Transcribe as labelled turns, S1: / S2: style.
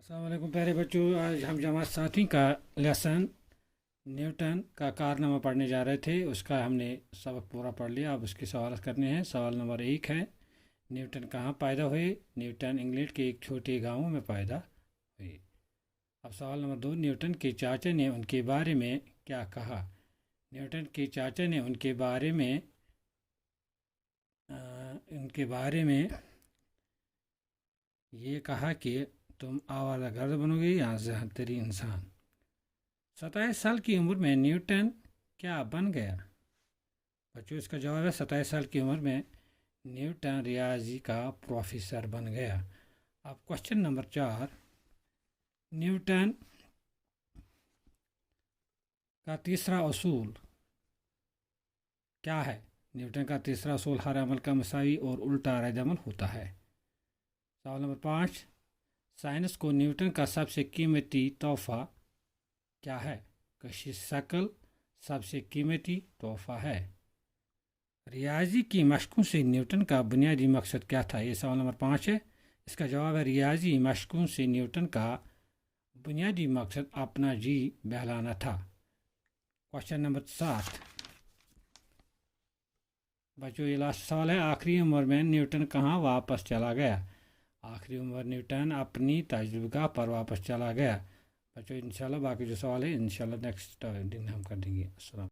S1: अस्सलाम वालेकुम प्यारे बच्चों। आज हम जमात साथी का लेसन न्यूटन का कारनामा पढ़ने जा रहे थे। उसका हमने सबक पूरा पढ़ लिया। अब उसके सवाल करने हैं। सवाल नंबर 1 है, न्यूटन कहाँ पैदा हुए? न्यूटन इंग्लैंड के एक छोटे गांव में पैदा हुए। अब सवाल नंबर 2, न्यूटन के चाचा ने उनके बारे में क्या कहा? न्यूटन के चाचा ने उनके बारे में ये कहा कि तुम आवारा गर्द बनोगे या जहनतरी इंसान। 27 साल की उम्र में न्यूटन क्या बन गया? बच्चों, इसका जवाब है 27 साल की उम्र में न्यूटन रियाजी का प्रोफेसर बन गया। अब क्वेश्चन नंबर 4, न्यूटन का तीसरा असूल क्या है? न्यूटन का तीसरा असूल हर अमल का मसावी और उल्टा रद्दअमल होता है। सवाल नंबर 5, साइंस को न्यूटन का सबसे कीमती तोहफा क्या है? कशिश शकल सबसे कीमती तोहफा है। रियाजी की मशकों से न्यूटन का बुनियादी मकसद क्या था? ये सवाल नंबर 5 है। इसका जवाब है रियाजी मशकों से न्यूटन का बुनियादी मकसद अपना जी बहलाना था। क्वेश्चन नंबर 7, बच्चों ये लास्ट सवाल है, आखिरी उम्र में न्यूटन कहाँ वापस चला गया? आखिरी उम्र न्यूटन अपनी तजुर्बा पर वापस चला गया। बच्चों इंशाल्लाह बाकी जो सवाल है इंशाल्लाह नेक्स्ट दिन हम कर देंगे। अस्सलाम।